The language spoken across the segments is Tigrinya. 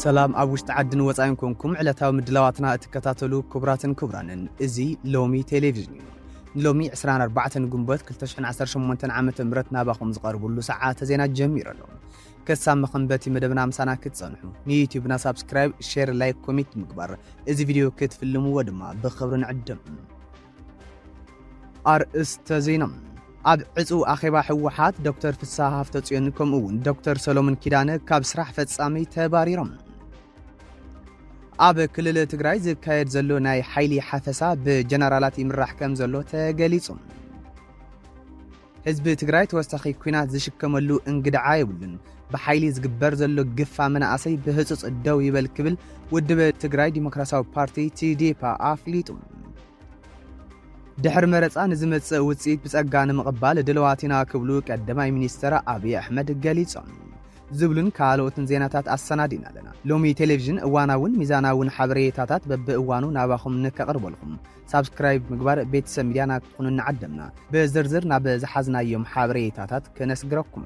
سلام أبوشت عدن وزاينكم علتاو مدلواتنا اتكتاتلو كبراتن كبرانن ازي لومي تلفزيون لومي 24 قنبات كلتشحن 18 عامة مرتنا باخم زقاربولو ساعات زينات جميرة لهم كسام مخنباتي مدبنا مسانا كتصنحو نيوتيوبنا سابسكرايب شير لايك كوميت مقبر ازي فيديو كتفلمو ودما بخبرن عدم أرئست زينم أب عزو أخيبا حوحات دكتور فساها فتوصيونكم اون دكتور سولومون كيدانه كاب سراح فتسامي تباريرم أب كلل تግራይ ዝካየድ ዘሎ ናይ ሓይሊ ሓፈሳ ብጀነራላት ይምራሕ ከም ዘሎ ተገሊጹ ህዝቢ ትግራይ ተወሳኺ ኩናት ዝሽከመሉ እንግዳዓ ይብሉን በሓይሊ ዝግበር ዘሎ ግፋ መናእሰይ ብህጹጽ ደው ይበል ክብል ውድብ ትግራይ ዲሞክራሲያዊ ፓርቲ TDP ኣፍሊጡ ድሕር መረጻ ንዝመጽእ ውጽኢት ብጸጋ ንምቕባል ድልዋቲና ክብሉ ቀዳማይ ሚኒስትር አብይ አሕመድ ገሊጾም ዝብሉን ካልኦትን ዜናታት አሰናዲና ኣለና ሎሚ ቴሌቪዥን እዋናውን ሚዛናውን ሓበሬታታት በብእዋኑ ናባኹም ንከቕርበልኩም ሳብስክራይብ ምግባር ቤተሰብ ሚድያና ክትኩኑ ንዓደምና በዝርዝር ናብ ዝሓዝናዮም ሓበሬታታት ከነስግረኩም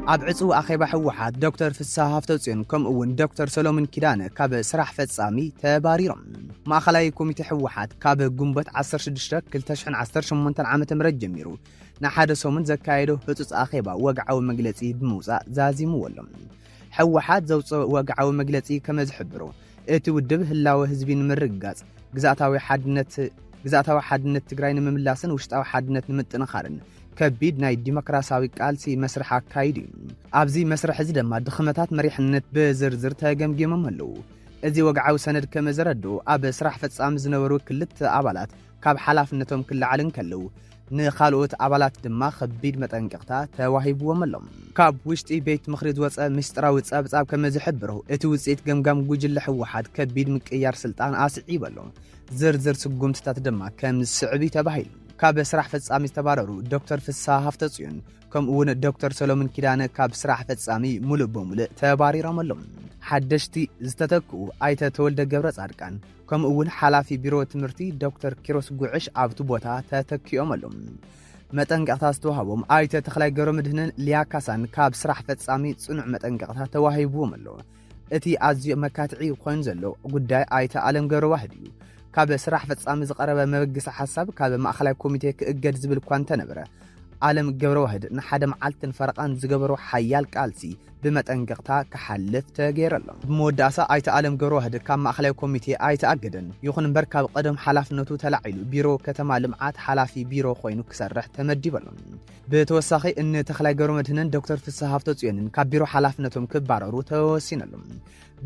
أب عزو أخيبا حوحات دكتور فساها فتوصيون كم اون دكتور سولومون كيدانه كاب سراح فتسامي تباريرم ما خلاي كوميتي حوحات كاب قنبت 16 كلتشحن 18 عامة مرت جميرو نحاد سومن زكايدو فتوص أخيبا وقعو مجلسي بموزا زازي مولم حوحات زوص وقعو مجلسي كما زحبرو اتي ودب هلاو هزبين مرقاز ግዛታዊ ሓድነት ትግራይ ንምምላስን ውሽጣዊ ሓድነት ንምጥንኻርን ከቢድ ናይ ዲሞክራሲያዊ ቃልሲ መስርሕ አካይድ ኣብዚ መስርሕ እዚ ድማ ድኽመታት መሪሕነት በዝርዝር ተገምጊሞም ኣለዉ እዚ ወግዓዊ ሰነድ ከመዘረዱ ኣብ ስራሕ ፈጻሚ ዝነበሩ ክልተ ኣባላት ካብ ሓላፍነቶም ክልዓልን ከለዉ ንኻልኦት ኣባላት ድማ ከቢድ መጠንቀቕታ ተዋሂብዎም ኣሎም ካብ ውሽጢ ቤት ምኽሪ ዝወፀ ምስጢራዊ ጸብጻብ ከመዝሕብሩ እቲ ውጽኢት ገምጋም ጉጅለ ሕወሓት ከቢድ ምቅያር ስልጣን ኣስዒብ ኣሎ ዝርዝር ስጉምትታት ድማ ከም ስዕቢ ተባሂሉ ካብ ስራሕ ፈጻሚ ዝተባረሩ ዶክተር ፍሳሃ ሃፍተጽዮን ከምኡውን ዶክተር ሰሎሞን ኪዳነ ካብ ስራሕ ፈጻሚ ሙሉእ በሙሉእ ተባሪሮም ኣሎም ሓደሽቲ ዝተተክኡ ኣይተ ተወልደ ገብረ ጻድቃን ከምኡውን ሓላፊ ቢሮ ትምህርቲ ዶክተር ኪሮስ ጉዕሽ ኣብቲ ቦታ ተተኪኦም ኣሎም መጠንቀቕታ ዝተዋሃቦም ኣይተ ተኽላይ ገብረ መድህንን ሊያካሳን ካብ ስራሕ ፈጻሚ ጽኑዕ መጠንቀቕታ ተዋሂብዎም ኣሎ እቲ ኣዝዩ መካትዒ ኮይኑ ዘሎ ጉዳይ ኣይተ ኣለም ገብረ ዋህድ እዩ ካብ ስራሕ ፈጻሚ ዝቀረበ መበግስ ሓሳብ ካብ ማእኸላይ ኮሚቴ ክእገድ ዝብል እኳ እንተነበረ ዓለም ገብረ ዋህድ ንሓደ መዓልትን ፈረቓን ዝገበሩ ሓያል ቃልሲ ብመጠንቀቕታ ክሓልፍ ተገይረሎ ብመወዳእሳ ኣይተ ዓለም ገብረ ዋህድ ካብ ማእኸላይ ኮሚቴ ኣይተኣገደን ይኹን እምበር ካብ ቀደም ሓላፍነቱ ተላዒሉ ቢሮ ከተማ ልምዓት ሓላፊ ቢሮ ኮይኑ ክሰርሕ ተመዲበሎ ብተወሳኺ እን ተኽላይ ገብረ መድህንን ዶክተር ፍስሃ ሃፍተጽዮንን ካብ ቢሮ ሓላፍነቶም ክባረሩ ተወሲነሎም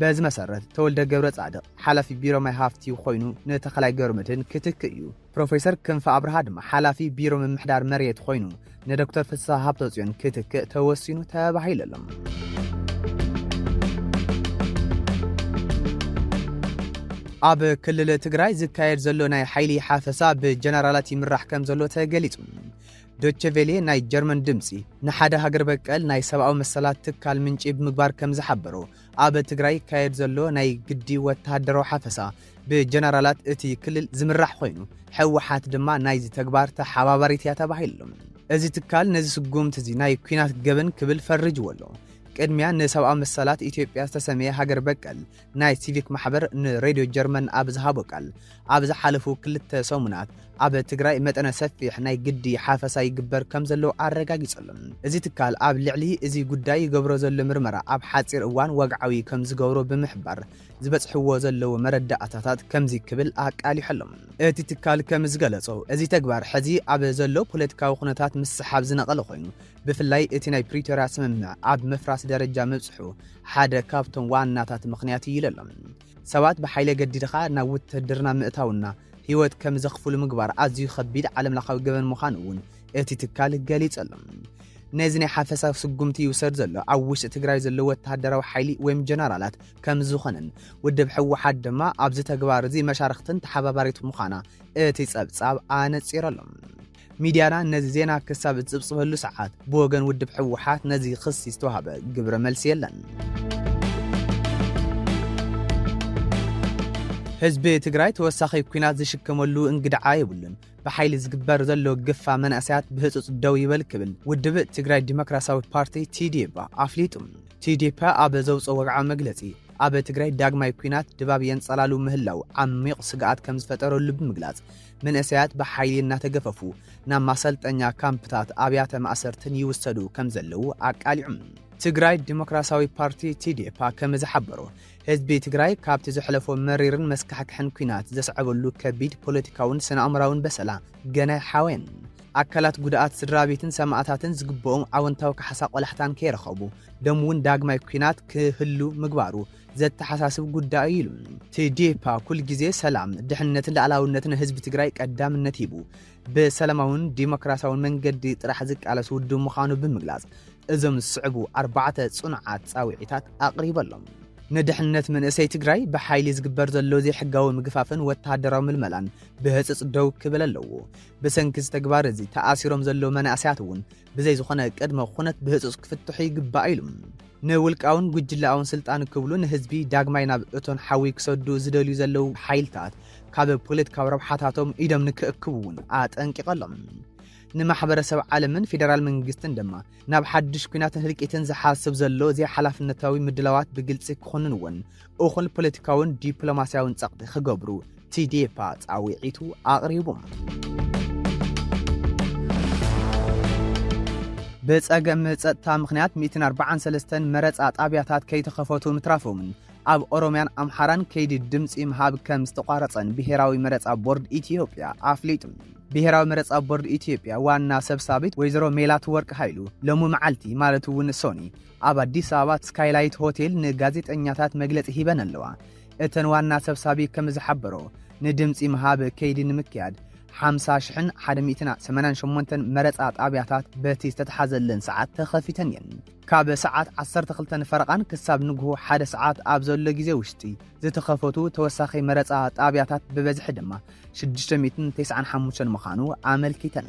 በዚ መሰረት ተወልደ ገብረ ጻድቅ ሓላፊ ቢሮ ማይ ሃፍቲ ኮይኑ ንተኽላይ ገብረ መድህን ክትክእ እዩ ፕሮፌሰር ክንፈ አብርሃ ድማ ሓላፊ ቢሮ ምምሕዳር መሬት ኮይኑ ንዶክተር ፍስሃ ሃፍተጽዮን ክትክእ ተወሲኑ ተባሂለሎም ኣብ ክልል ትግራይ ዝካየድ ዘሎ ናይ ሓይሊ ሓፈሳ ብጀነራላት ይምራሕ ከም ዘሎ ተገሊጹ ዶቼ ቬሌ ናይ ጀርመን ድምጺ ንሓደ ሃገር በቀል ናይ ሰብኣዊ መሰላት ትካል ምንጪ ብምግባር ከም ዝሓበሮ ኣብ ትግራይ ካየድ ዘሎ ናይ ግዲ ወተሃደራዊ ሓፈሳ ብጀነራላት እቲ ክልል ዝምራሕ ኮይኑ ሕወሓት ድማ ናይዚ ተግባር ተሓባባሪት እያ ተባሂሎም እዚ ትካል ነዚ ስጉምቲ እዚ ናይ ኩናት ገበን ክብል ፈርጅዎ ኣሎ ቅድሚያ ንሰብኣዊ መሰላት ኢትዮጵያ ዝተሰመየ ሃገር በቀል ናይ ሲቪክ ማሕበር ንሬድዮ ጀርመን ኣብ ዝሃቦ ቃል ኣብ ዝሓለፉ ክልተ ሰሙናት ኣብ ትግራይ መጠነ ሰፊሕ ናይ ግዲ ሓፈሳ ይግበር ከም ዘሎ ኣረጋጊጸሎም እዚ ትካል ኣብ ልዕሊ እዚ ጉዳይ ይገብሮ ዘሎ ምርመራ ኣብ ሓጺር እዋን ወግዓዊ ከም ዝገብሮ ብምሕባር ዝበጽሕዎ ዘለዎ መረዳእታታት ከምዚ ክብል ኣቃሊሖሎም እቲ ትካል ከም ዝገለጾ እዚ ተግባር ሕዚ ኣብ ዘሎ ፖለቲካዊ ኩነታት ምስሓብ ዝነቐለ ኮይኑ ብፍላይ እቲ ናይ ፕሪቶሪያ ስምምዕ ኣብ መፍራስ ደረጃ መብጽሑ ሓደ ካብቶም ዋናታት ምኽንያት ይለሎም ሰባት ብሓይለ ገዲድኻ ናብ ውትድርና ምእታውና ህይወት ከም ዘኽፍሉ ምግባር ኣዝዩ ከቢድ ዓለም ለኻዊ ገበን ምዃኑ እውን እቲ ትካል ገሊጸሎም ነዚ ናይ ሓፈሳ ስጉምቲ ይውሰድ ዘሎ ኣብ ውሽጢ ትግራይ ዘሎ ወተሃደራዊ ሓይሊ ወይም ጀነራላት ከም ዝኾነን ውድብ ሕወሓት ድማ ኣብዚ ተግባር እዚ መሻርክትን ተሓባባሪት ምዃና እቲ ጸብጻብ ኣነጺረሎም ሚድያና ነዚ ዜና ክሳብ ዝጽብጽበሉ ሰዓት ብወገን ውድብ ሕወሓት ነዚ ክሲ ዝተዋሃበ ግብረ መልሲ የለን ህዝቢ ትግራይ ተወሳኺ ኩናት ዝሽከመሉ እንግድዓ ይብሉን በኃይል ዝግበር ዘሎ ግፋ መንእሰያት ብህጹጽ ደው ይበል ክብል ውድብ ትግራይ ዲሞክራሲያዊ ፓርቲ TDP አፍሊጡ TDP ኣብ ዘውጽኦ ወግዓ መግለጺ ኣብ ትግራይ ዳግማይ ኩናት ድባብ የንጸላሉ ምህላው ዓሚቕ ስጋኣት ከም ዝፈጠረሉ ብምግላጽ መንእሰያት በኃይል እናተገፈፉ ናብ ማሰልጠኛ ካምፕታት ኣብያተ ማእሰርትን ይውሰዱ ከም ዘለው ኣቃሊዑም ትግራይ ዲሞክራሲያዊ ፓርቲ TDP ከም ዝሓበሮ ህዝቢ ትግራይ ካብቲ ዝሕለፎ መሪርን መስካሕክሕን ኩናት ዘስዕበሉ ከቢድ ፖለቲካውን ስነ-ኣእምራውን በሰላ ገና ሓወን ኣካላት ጉዳኣት ስድራቤትን ሰማዕታትን ዝግብኦም ኣወንታዊ ካሕሳ ቆላሕታን ከይረኸቡ ደምውን ዳግማይ ኩናት ክህሉ ምግባሩ ዘተሓሳስብ ጉዳይ ኢሉ TDP ኩል ግዜ ሰላም ድሕነትን ላዕላውነትን ህዝቢ ትግራይ ቀዳምነት ሂቡ ብሰላማውን ዲሞክራሲያውን መንገዲ ጥራሕ ዝቃለስ ውድብ ምዃኑ ብምግላጽ እዞም ዝስዕቡ 4 ጽኑዓት ጻውዒታት ኣቕሪበሎም ንድሕነት መንእሰይ ትግራይ በኃይል ዝግበር ዘሎ ዘይሕጋዊ ምግፋፍን ወተሃደራዊ ምልመላን ብህጽጽ ደው ክብል ኣለዎ ብሰንኪ ዝተግባር እዚ ተኣሲሮም ዘሎ መንእሰያት እውን ብዘይ ዝኾነ ቅድመ ኩነት ብህጽጽ ክፍትሑ ይግባእ ኢሉ ንውልቃውን ጉጅላውን ስልጣን ክብሉ ንህዝቢ ዳግማይ ናብ እቶን ሓዊ ክሰዱ ዝደልዩ ዘለው ሓይልታት ካብ ፖለቲካዊ ረብሓታቶም ኢዶም ንክእክቡውን ኣጠንቂቐሎም ንማሕበረሰብ ዓለምን ፌደራል መንግስትን ድማ ናብ ሓድሽ ኩናትን ህልቂትን ዝሓስብ ዘሎ ዘይ ሓላፍነታዊ ምድላዋት ብግልጽ ክኾንውን እኹል ፖለቲካውን ዲፕሎማሲያውን ጸቕጢ ክገብሩ TDP ጻውዒቱ ኣቕሪቦም በጸገም ጸጥታ ምኽንያት 143 መረጻ ጣብያታት ከይተኸፈቱ ምትራፎምን ኣብ ኦሮሚያን ኣምሓራን ከይዲ ድምጺ ምሃብ ከም ዝተቋረጸን ብሄራዊ መረጻ ቦርድ ኢትዮጵያ ኣፍሊጡ ብሄራዊ መረጻ ቦርድ ኢትዮጵያ ዋና ሰብሳቢት ወይዘሮ ሜላት ወርቅ ኃይሉ ሎሙ መዓልቲ ማለት እውን ሶኒ ኣብ አዲስ አበባ ስካይላይት ሆቴል ንጋዜጠኛታት መግለጺ ሂበን ኣለዋ እተን ዋና ሰብሳቢ ከም ዝሓበሮ ንድምጺ ምሃብ ከይዲ ንምክያድ 50,188 መረጻ ጣብያታት በቲ ዝተተሓዘለን ሰዓት ተኸፊተን እየን ካብ ሰዓት 12 ፈረቓን ክሳብ ንግሆ 1 ሰዓት ኣብ ዘሎ ግዜ ውሽጢ ዝተኸፈቱ ተወሳኺ መረጻ ጣብያታት ብበዝሒ ድማ 695 ምዃኑ ኣመልኪተን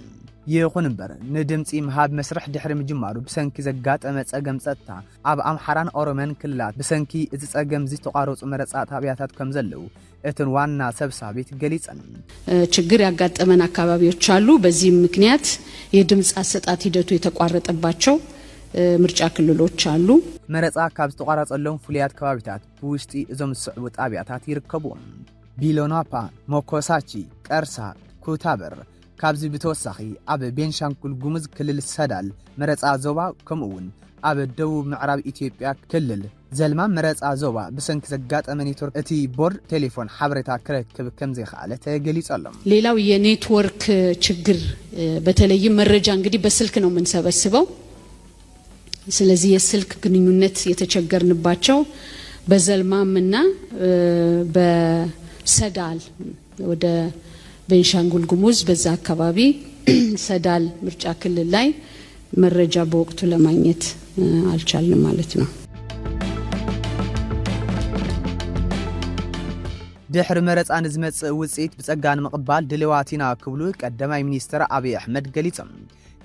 ይኹን እምበር ንድምጺ ምሃብ መስርሕ ድሕሪ ምጅማሩ ብሰንኪ ዘጋጠመ ጸገም ጸጥታ ኣብ ኣምሓራን ኦሮሚያን ክልላት ብሰንኪ እዚ ጸገም ዝተቋረጹ መረጻ ጣብያታት ከም ዘለው እተን ዋና ሰብሳቢት ገሊጸን ችግር ያጋጠመን አካባቢዎች አሉ በዚህም ምክንያት የድምጽ አሰጣጥ ሂደቱ የተቋረጠባቸው ምርጫ ክልሎች አሉ መረጻ ካብ ዝተቋረጸሎም ፍልያት ከባቢታት ብውሽጢ እዞም ዝስዕቡ ጣብያታት ይርከቡ ቢሎናፓ ሞኮሳቺ ቀርሳ ኩታበር ካብዚ ብተወሳኺ ኣብ ቤንሻንጉል ጉሙዝ ክልል ሰዳል መረጻ ዞባ ከምኡውን ኣብ ደቡብ ምዕራብ ኢትዮጵያ ክልል ዘልማ መረጻ ዞባ ብሰንኪ ዘጋጠመ ኔትወርክ እቲ ቦርድ ቴሌፎን ሓበሬታ ክረክብ ከም ዘይከኣለ ተገሊጸሎም ሌላው የኔትወርክ ችግር በተለይም መረጃ እንግዲህ በስልክ ነው የምንሰበስበው ስለዚህ የስልክ ግንኙነት የተቸገርንባቸው በዘልማምና በሰዳል ወደ ቤንሻንጉል ጉሙዝ በዛ አካባቢ ሰዳል ምርጫ ክልል ላይ መረጃ በወቅቱ ለማግኘት አልቻልንም ማለት ነው ድሕሪ መረጻ ንዝመጽእ ውጽኢት ብጸጋን ምቕባል ድልዋቲና ክብሉ ቀዳማይ ሚኒስትር አብይ አሕመድ ገሊጾም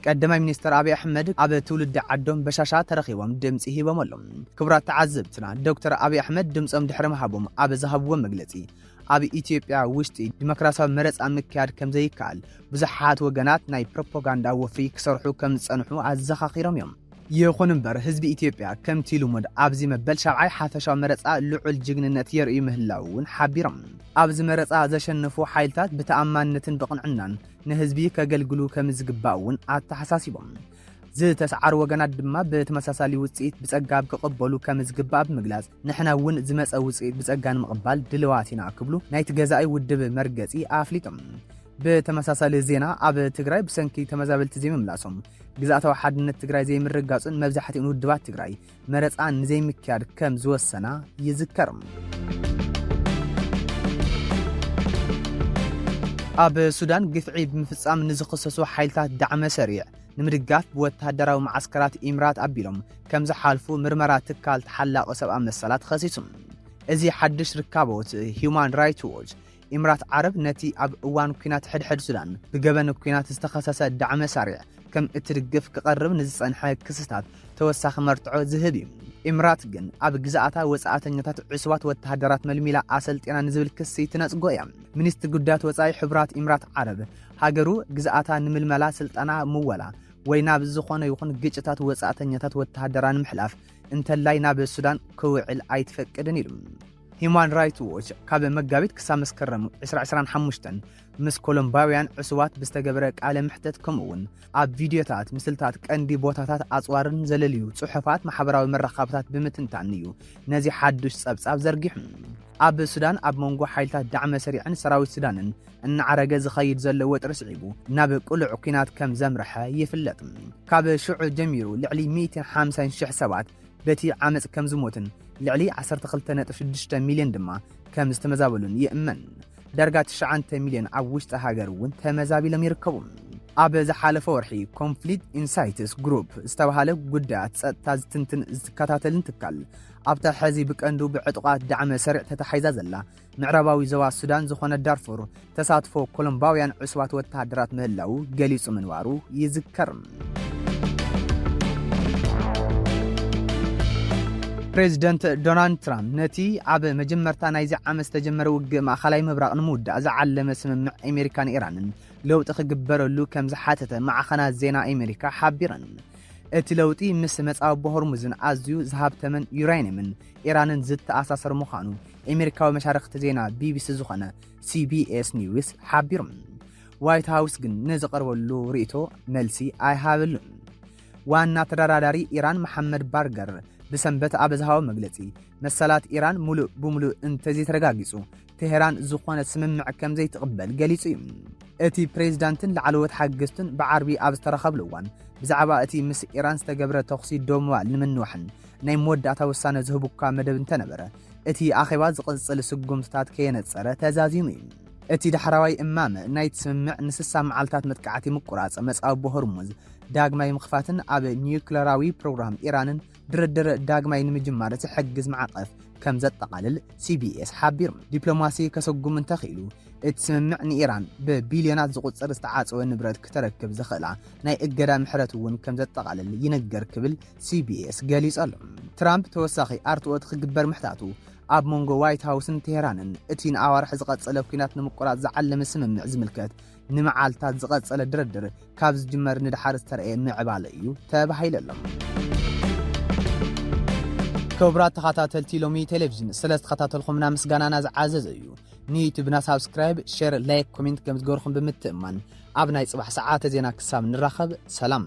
ቀዳማይ ሚኒስትር አብይ አሕመድ ኣብ ትውልድ ዓዶም በሻሻ ተረኺቦም ድምጺ ሂቦምሎም ክብራት ተዓዘብትና ዶክተር አብይ አሕመድ ድምጾም ድሕሪ መሃቦም ኣብ ዝሃብዎም መግለጺ ኣብ ኢትዮጵያ ውሽጢ ዲሞክራሲያዊ መረጻ ምክያድ ከም ዘይከኣል ብዙሓት ወገናት ናይ ፕሮፓጋንዳ ወፍሪ ክሰርሑ ከም ዝጸንሑ ኣዘኻኺሮም እዮም ይኹን እምበር ህዝቢ ኢትዮጵያ ከምቲ ልሙድ ኣብዚ መበል ሻብዓይ ሓፈሻዊ መረጻ ልዑል ጅግንነት የርኢ ምህላውን ሓቢሮም ኣብዚ መረጻ ዘሸነፉ ሓይልታት ብተኣማንነትን ብቕንዕናን ንህዝቢ ከገልግሉ ከም ዝግባእውን ኣተሓሳሲቦም ዝተሰዓሩ ወገናት ድማ በተመሳሳሊ ውጽኢት ብጸጋብ ክቕበሉ ከም ዝግባእ ብምግላጽ ንሕና እውን ዝመጸ ውጽኢት ብጸጋን ምቕባል ድልዋቲና ክብሉ ናይቲ ገዛኢ ውድብ መርገጺ ኣፍሊጦም በተመሳሳሊ ዜና ኣብ ትግራይ ብሰንኪ ተመዛበልቲ ዘይምምላሶም ግዛኣታዊ ሓድነት ትግራይ ዘይምርጋጹን መብዛሕትኡ ውድባት ትግራይ መረጻ ንዘይምክያድ ከም ዝወሰና ይዝከር ኣብ ሱዳን ግፍዒ ብምፍጻም ንዝኽሰሱ ሓይልታት ዳዕመ ሰሪዕ ንምድጋፍ ብወተሃደራዊ ማዓስከራት ኢምራት ኣቢሎም ከም ዝሓልፉ ምርመራ ትካል ተሓላቕ ሰብኣዊ መሰላት ኸሲሱም እዚ ሓድሽ ርካቦት ሂውማን ራይትስ ዎች ኢምራት ዓረብ ነቲ ኣብ እዋን ኩናት ሕድሕድ ሱዳን ብገበን ኩናት ዝተኸሰሰ ዳዕመ ሰሪዕ ከም እትድግፍ ክቐርብ ንዝጸንሐ ክስታት ተወሳኺ መርትዖ ዝህብ እዩ። ኢምራት ግን ኣብ ግዛኣታ ወጻእተኛታት ዕስዋት ወተሃደራት መልሚላ ኣሰልጢና ንዝብል ክሲ ትነጽጎ እያ። ሚኒስትሪ ጉዳያት ወጻኢ ሕቡራት ኢምራት ዓረብ ሃገሩ ግዛኣታ ንምልመላ ስልጠና ምወላ ወይ ናብ ዝኾነ ይኹን ግጭታት ወጻእተኛታት ወተሃደራን ምሕላፍ እንተላይ ናብ ሱዳን ክውዕል ኣይትፈቅድን ኢሉ። ሂውማን ራይትስ ዎች ካብ መጋቢት ክሳብ መስከረም 2025 ምስ ኮሎምባውያን ዕስዋት ብዝተገበረ ቃለ ምሕተት ከምኡውን ኣብ ቪድዮታት ምስልታት ቀንዲ ቦታታት ኣጽዋርን ዘለልዩ ጽሑፋት ማሕበራዊ መራኸብታት ብምትንታን እዩ ነዚ ሓዱሽ ጸብጻብ ዘርጊሑ። ኣብ ሱዳን ኣብ መንጎ ሓይልታት ዳዕመ ሰሪዕን ሰራዊት ሱዳንን እናዓረገ ዝኸይድ ዘሎ ወጥሪ ስዒቡ ናብ ቁልዕ ኩናት ከም ዘምርሐ ይፍለጥ። ካብ ሽዑ ጀሚሩ ልዕሊ 150,000 ሰባት በቲ ዓመፅ ከም ዝሞትን ልዕሊ 12.6 ሚልዮን ድማ ከም ዝተመዛበሉን ይእመን። ዳርጋ 9 ሚልዮን ኣብ ውሽጢ ሃገር እውን ተመዛቢሎም ይርከቡ። ኣብ ዝሓለፈ ወርሒ ኮንፍሊክት ኢንሳይትስ ግሩፕ ዝተባሃለ ጉዳያት ጸጥታ ዝትንትን ዝከታተልን ትካል ኣብታ ሕዚ ብቀንዱ ብዕጡቓት ዳዕመ ሰሪዕ ተተሓይዛ ዘላ ምዕራባዊ ዞባ ሱዳን ዝኾነ ዳርፉር ተሳትፎ ኮሎምባውያን ዕስዋት ወተሃደራት ምህላው ገሊጹ ምንባሩ ይዝከር። ፕሬዚደንት ዶናልድ ትራምፕ ነቲ ኣብ መጀመርታ ናይዚ ዓመት ዝተጀመረ ውግእ ማእኸላይ ምብራቕ ንምውዳእ ዝዓለመ ስምምዕ ኣሜሪካን ኢራንን ለውጢ ክግበረሉ ከም ዝሓተተ ማዕኸናት ዜና ኣሜሪካ ሓቢረን። እቲ ለውጢ ምስ መጻወ ሆርሙዝን ኣዝዩ ዝሃብተመን ዩራኒየምን ኢራንን ዝተኣሳሰር ምዃኑ ኣሜሪካዊ መሻርክቲ ዜና ቢቢሲ ዝኾነ ሲቢኤስ ኒውስ ሓቢሩ። ዋይት ሃውስ ግን ንዝቐርበሉ ርእቶ መልሲ ኣይሃበሉን። ዋና ተደራዳሪ ኢራን መሐመድ ባርገር ብሰንበት ኣብ ዝሃቦ መግለጺ መሰላት ኢራን ሙሉእ ብሙሉእ እንተዘይተረጋጊጹ ቴሄራን ዝኾነ ስምምዕ ከም ዘይትቕበል ገሊጹ እዩ። እቲ ፕሬዝዳንትን ላዕለዎት ሓገዝቱን ብዓርቢ ኣብ ዝተረኸብሉ እዋን ብዛዕባ እቲ ምስ ኢራን ዝተገብረ ተኽሲ ደው ምባል ንምንዋሕን ናይ መወዳእታ ውሳነ ዝህቡካ መደብ እንተነበረ እቲ ኣኼባ ዝቕጽል ስጉምትታት ከየነጸረ ተዛዚሙ እዩ። እቲ ዳሕራዋይ እማመ ናይቲ ስምምዕ ን60 መዓልታት መጥቃዕቲ ምቁራጽ መጻወ ሆርሙዝ ዳግማይ ምኽፋትን ኣብ ኒውክለራዊ ፕሮግራም ኢራንን ድርድር ዳግማይ ንምጅማር ዝሕግዝ ማዕቀፍ ከም ዘጠቃልል ሲቢኤስ ሓቢሩ። ዲፕሎማሲ ከሰጉም እንተኽኢሉ እቲ ስምምዕ ንኢራን ብቢልዮናት ዝቁፅር ዝተዓጽወ ንብረት ክተረክብ ዝኽእላ ናይ እገዳ ምሕረት እውን ከም ዘጠቃልል ይነገር ክብል ሲቢኤስ ገሊጹ ኣሎ። ትራምፕ ተወሳኺ ኣርትዖት ክግበር ምሕታቱ ኣብ መንጎ ዋይት ሃውስን ቴሄራንን እቲ ንኣዋርሒ ዝቐጸለ ኩናት ንምቁራጽ ዝዓለመ ስምምዕ ዝምልከት ንመዓልታት ዝቐጸለ ድርድር ካብ ዝጅመር ንድሓር ዝተረእየ ምዕባለ እዩ ተባሂሉ ኣሎ። ክቡራት ተኸታተልቲ ሎሚ ቴሌቪዥን ስለ ዝተኸታተልኩምና ምስጋናና ዝዓዘዘ እዩ። ንዩቲዩብና ሳብስክራይብ፣ ሼር፣ ላይክ፣ ኮሜንት ከም ዝገበርኩም ብምትእማን ኣብ ናይ ጽባሕ ሰዓተ ዜና ክሳብ ንራኸብ ሰላም።